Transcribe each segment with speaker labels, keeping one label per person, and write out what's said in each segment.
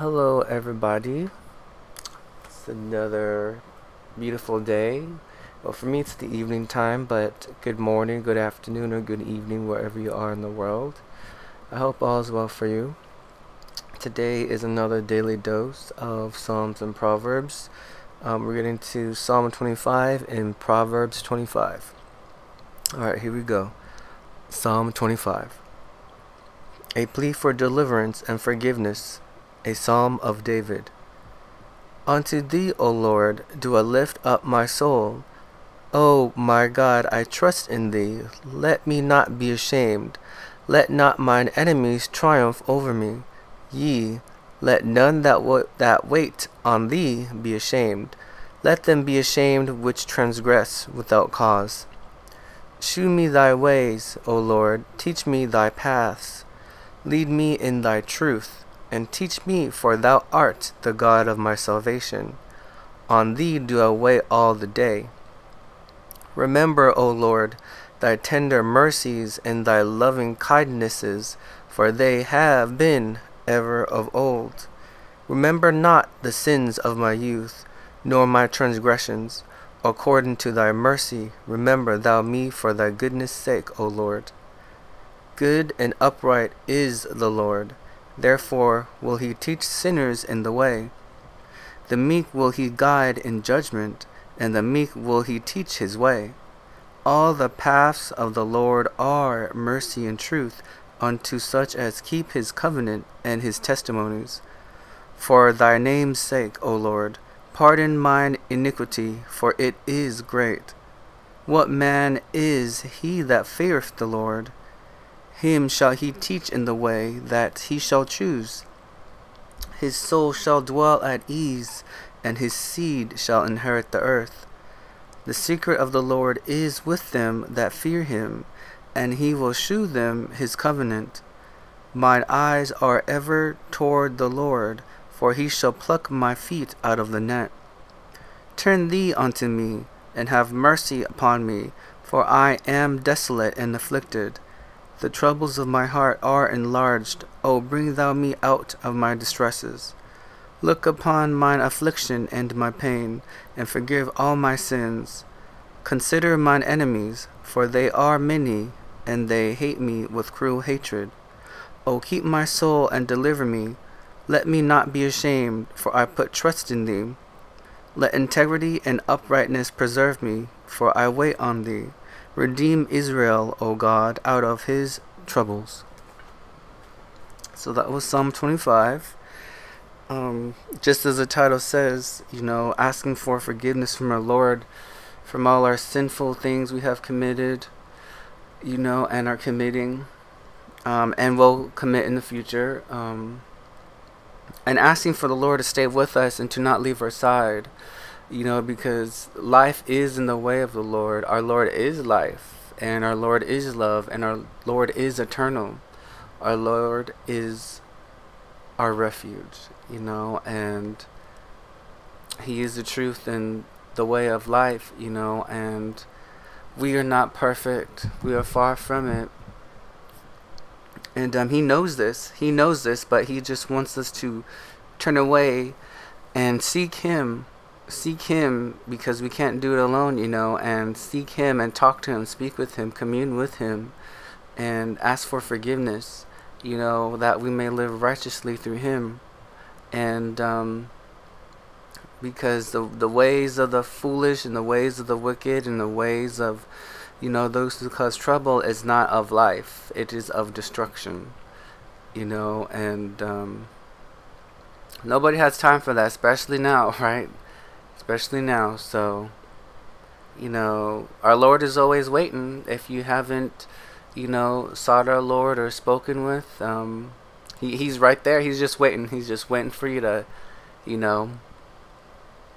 Speaker 1: Hello, everybody. It's another beautiful day. Well, for me, it's the evening time, but good morning, good afternoon, or good evening, wherever you are in the world. I hope all is well for you. Today is another daily dose of Psalms and Proverbs. We're getting to Psalm 25 and Proverbs 25. Alright, here we go. Psalm 25. A plea for deliverance and forgiveness. A Psalm of David. Unto thee, O Lord, do I lift up my soul. O my God, I trust in thee. Let me not be ashamed. Let not mine enemies triumph over me. Yea, let none that wait on thee be ashamed. Let them be ashamed which transgress without cause. Shew me thy ways, O Lord, teach me thy paths. Lead me in thy truth, and teach me, for thou art the God of my salvation. On thee do I wait all the day. Remember, O Lord, thy tender mercies and thy loving kindnesses, for they have been ever of old. Remember not the sins of my youth, nor my transgressions. According to thy mercy, remember thou me for thy goodness' sake, O Lord. Good and upright is the Lord. Therefore will he teach sinners in the way. The meek will he guide in judgment, and the meek will he teach his way. All the paths of the Lord are mercy and truth unto such as keep his covenant and his testimonies. For thy name's sake, O Lord, pardon mine iniquity, for it is great. What man is he that feareth the Lord? Him shall he teach in the way that he shall choose. His soul shall dwell at ease, and his seed shall inherit the earth. The secret of the Lord is with them that fear him, and he will shew them his covenant. Mine eyes are ever toward the Lord, for he shall pluck my feet out of the net. Turn thee unto me, and have mercy upon me, for I am desolate and afflicted. The troubles of my heart are enlarged. O bring thou me out of my distresses. Look upon mine affliction and my pain, and forgive all my sins. Consider mine enemies, for they are many, and they hate me with cruel hatred. O keep my soul and deliver me. Let me not be ashamed, for I put trust in thee. Let integrity and uprightness preserve me, for I wait on thee. Redeem Israel, O God, out of his troubles. So that was Psalm 25. Just as the title says, asking for forgiveness from our Lord from all our sinful things we have committed, and are committing, and will commit in the future. And asking for the Lord to stay with us and to not leave our side. Because life is in the way of the Lord. Our Lord is life, and our Lord is love, and our Lord is eternal. Our Lord is our refuge, and he is the truth and the way of life, and we are not perfect. We are far from it. And he knows this, but he just wants us to turn away and seek him, because we can't do it alone, and seek him and talk to him, speak with him, commune with him, and ask for forgiveness, that we may live righteously through him. And because the ways of the foolish and the ways of the wicked and the ways of those who cause trouble is not of life. It is of destruction, and nobody has time for that, especially now, right? Especially now. So, our Lord is always waiting. If you haven't, sought our Lord or spoken with, he's right there. He's just waiting. He's just waiting for you to,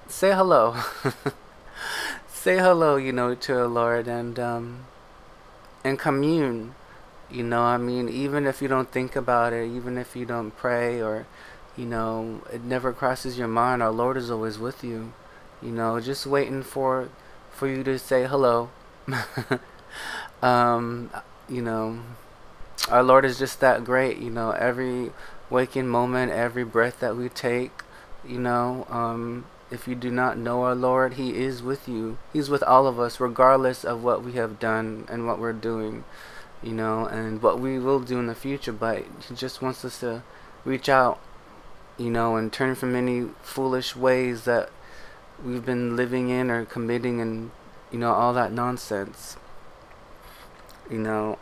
Speaker 1: say hello. Say hello, to our Lord, and commune. Even if you don't think about it, even if you don't pray, or it never crosses your mind, our Lord is always with you. Just waiting for you to say hello. Our Lord is just that great. Every waking moment, every breath that we take. You know, if you do not know our Lord, He is with you. He's with all of us, regardless of what we have done and what we're doing, you know, and what we will do in the future. But He just wants us to reach out, you know, and turn from any foolish ways that we've been living in or committing, and, you know, all that nonsense. You know,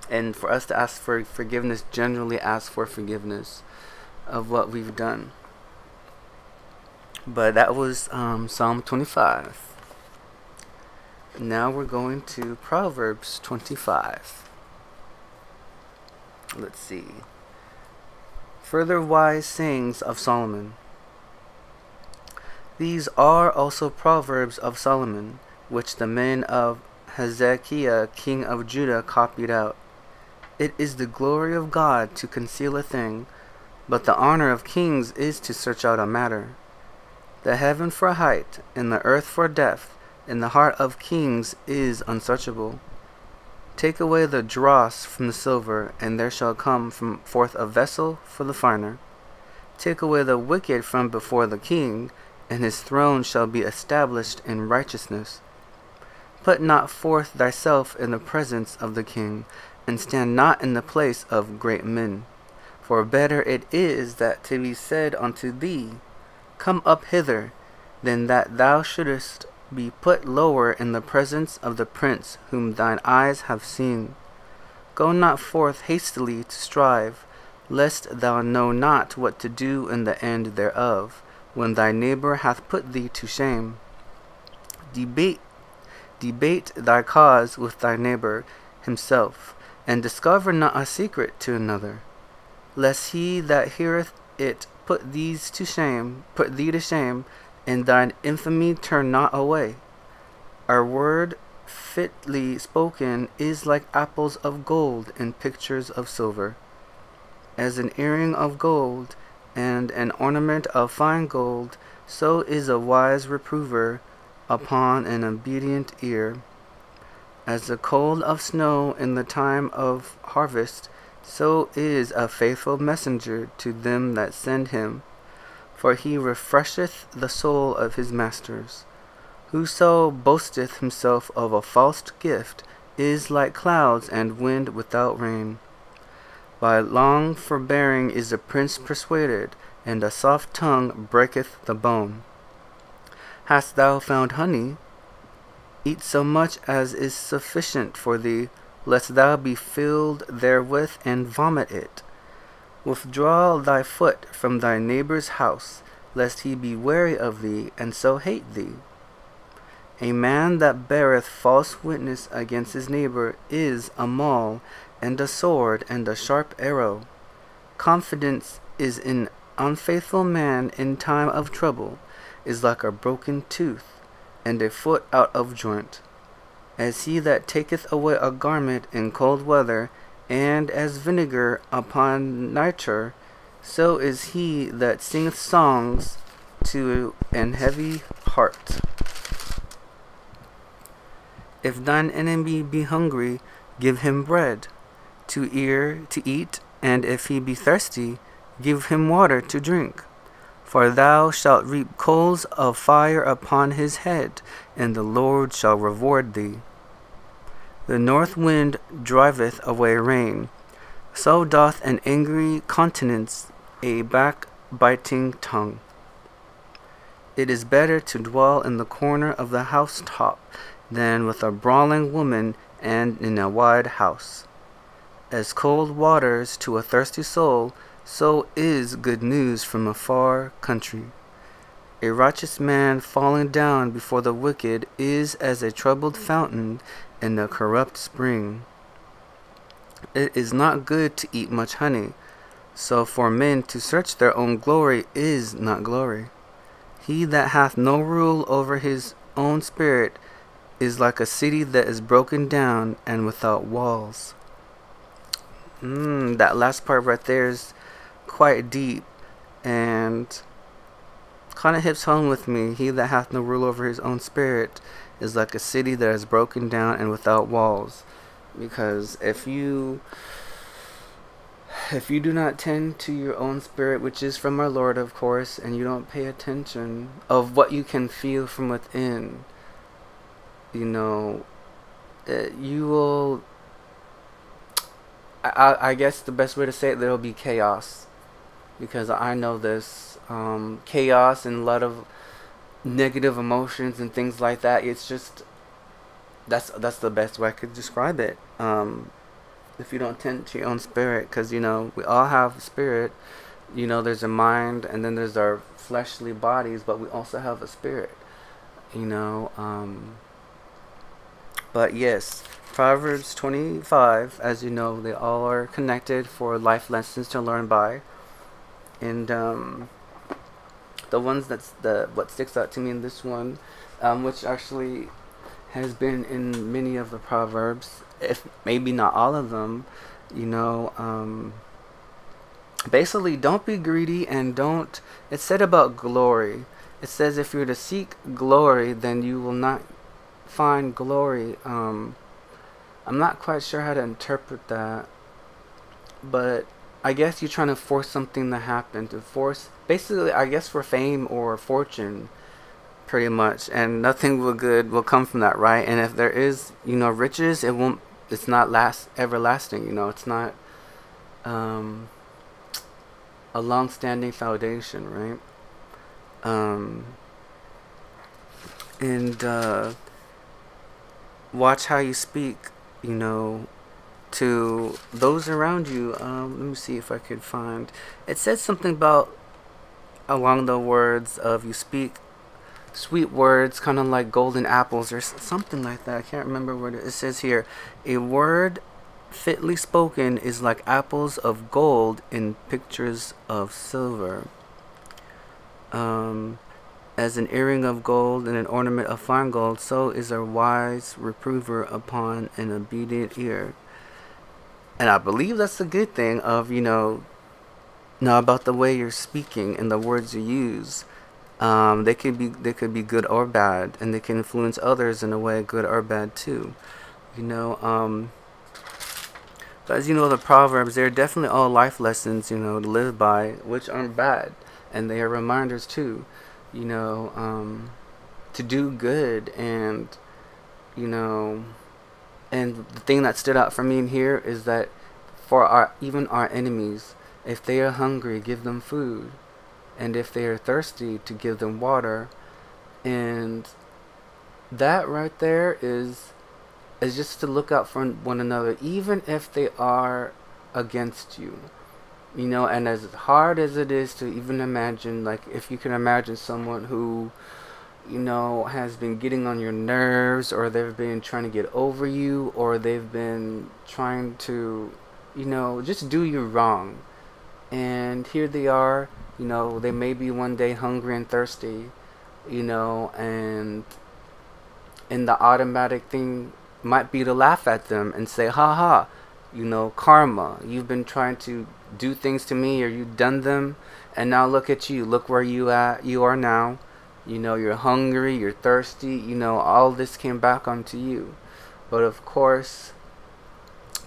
Speaker 1: and for us to ask for forgiveness, generally ask for forgiveness of what we've done. But that was Psalm 25. Now we're going to Proverbs 25. Let's see. Further wise sayings of Solomon. These are also Proverbs of Solomon, which the men of Hezekiah king of Judah copied out. It is the glory of God to conceal a thing, but the honor of kings is to search out a matter. The heaven for height, and the earth for depth, and the heart of kings is unsearchable. Take away the dross from the silver, and there shall come forth a vessel for the finer. Take away the wicked from before the king, and his throne shall be established in righteousness. Put not forth thyself in the presence of the king, and stand not in the place of great men. For better it is that to be said unto thee, Come up hither, than that thou shouldest be put lower in the presence of the prince whom thine eyes have seen. Go not forth hastily to strive, lest thou know not what to do in the end thereof, when thy neighbor hath put thee to shame. Debate thy cause with thy neighbor himself, and discover not a secret to another, lest he that heareth it put thee to shame, and thine infamy turn not away. Our word fitly spoken is like apples of gold in pictures of silver, as an earring of gold and an ornament of fine gold, so is a wise reprover upon an obedient ear. As the cold of snow in the time of harvest, so is a faithful messenger to them that send him, for he refresheth the soul of his masters. Whoso boasteth himself of a false gift is like clouds and wind without rain. By long forbearing is a prince persuaded, and a soft tongue breaketh the bone. Hast thou found honey? Eat so much as is sufficient for thee, lest thou be filled therewith and vomit it. Withdraw thy foot from thy neighbor's house, lest he be weary of thee, and so hate thee. A man that beareth false witness against his neighbor is a maul, and a sword, and a sharp arrow. Confidence is in unfaithful man in time of trouble, is like a broken tooth, and a foot out of joint. As he that taketh away a garment in cold weather, and as vinegar upon nitre, so is he that singeth songs to an heavy heart. If thine enemy be hungry, give him bread to eat, and if he be thirsty, give him water to drink. For thou shalt reap coals of fire upon his head, and the Lord shall reward thee. The north wind driveth away rain, so doth an angry countenance a backbiting tongue. It is better to dwell in the corner of the housetop than with a brawling woman and in a wide house. As cold waters to a thirsty soul, so is good news from a far country. A righteous man falling down before the wicked is as a troubled fountain in a corrupt spring. It is not good to eat much honey, so for men to search their own glory is not glory. He that hath no rule over his own spirit is like a city that is broken down and without walls. That last part right there is quite deep and kind of hits home with me. He that hath no rule over his own spirit is like a city that is broken down and without walls. Because if you If you do not tend to your own spirit, which is from our Lord, of course, and you don't pay attention of what you can feel from within, you know, you will. I guess the best way to say it, there will be chaos, because I know this chaos and a lot of negative emotions and things like that. It's just that's the best way I could describe it. If you don't tend to your own spirit, because we all have a spirit. There's a mind, and then there's our fleshly bodies, but we also have a spirit. You know, but yes, Proverbs 25, as you know, they all are connected for life lessons to learn by. And the ones what sticks out to me in this one, which actually has been in many of the Proverbs, if maybe not all of them, basically, don't be greedy and don't. It's said about glory. It says if you're to seek glory, then you will not find glory. I'm not quite sure how to interpret that, but I guess you're trying to force something to happen, to force, basically, I guess, for fame or fortune, pretty much, and nothing good will come from that, right? And if there is, riches, it's not everlasting. It's not a long-standing foundation, right? And watch how you speak, to those around you. Let me see if I could find. It said something about along the words of you speak sweet words, kind of like golden apples or something like that. I can't remember what it says here. A word fitly spoken is like apples of gold in pictures of silver. As an earring of gold and an ornament of fine gold, so is a wise reprover upon an obedient ear. And I believe that's a good thing of, about the way you're speaking and the words you use. They could be good or bad, and they can influence others in a way, good or bad too. But as you know, the Proverbs, they're definitely all life lessons, to live by, which aren't bad, and they are reminders too, to do good, and and the thing that stood out for me in here is that for even our enemies, if they are hungry, give them food, and if they are thirsty, to give them water. And that right there is just to look out for one another, even if they are against you. And as hard as it is to even imagine, like if you can imagine someone who has been getting on your nerves, or they've been trying to get over you, or they've been trying to just do you wrong, and here they are, they may be one day hungry and thirsty, and the automatic thing might be to laugh at them and say, ha ha, karma, you've been trying to do things to me, or you've done them, and now look at you, look where you are now. You're hungry, you're thirsty, all this came back onto you. But of course,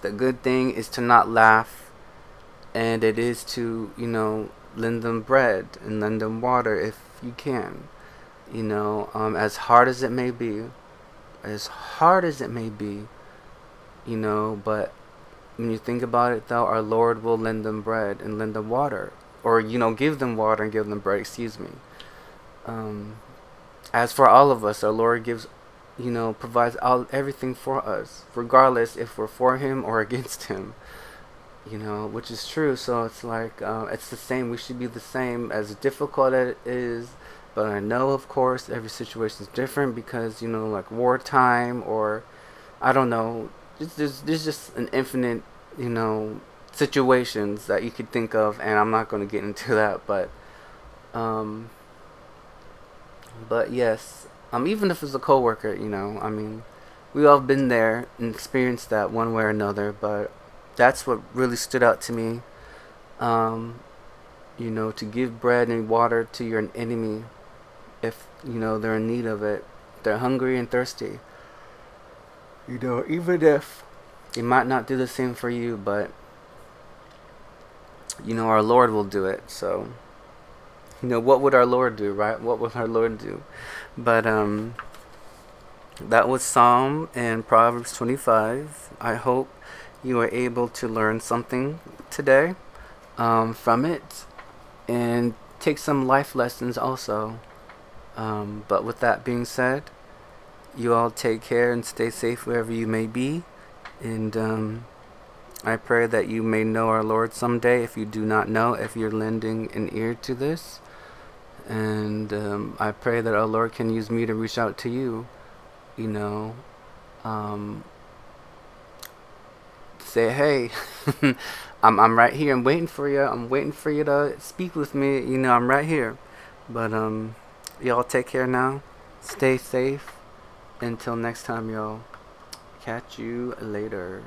Speaker 1: the good thing is to not laugh, and it is to, lend them bread and lend them water if you can. As hard as it may be, but when you think about it though, our Lord will lend them bread and lend them water, or give them water and give them bread, excuse me. As for all of us, our Lord gives, provides everything for us, regardless if we're for Him or against Him, which is true. So it's like, it's the same. We should be the same, as difficult as it is. But I know, of course, every situation is different, because, like wartime, or I don't know, there's just an infinite, situations that you could think of, and I'm not going to get into that, but yes, even if it's a coworker, I mean, we all been there and experienced that one way or another. But that's what really stood out to me. To give bread and water to your enemy, if they're in need of it, they're hungry and thirsty. Even if they might not do the same for you, but our Lord will do it. So, what would our Lord do, right? What would our Lord do? But that was Psalm and Proverbs 25. I hope you are able to learn something today from it and take some life lessons also. But with that being said, you all take care and stay safe wherever you may be. And I pray that you may know our Lord someday if you do not know, if you're lending an ear to this. And I pray that our Lord can use me to reach out to you, say, hey, I'm right here. I'm waiting for you. I'm waiting for you to speak with me. I'm right here. But y'all take care now. Stay safe. Until next time, y'all. Catch you later.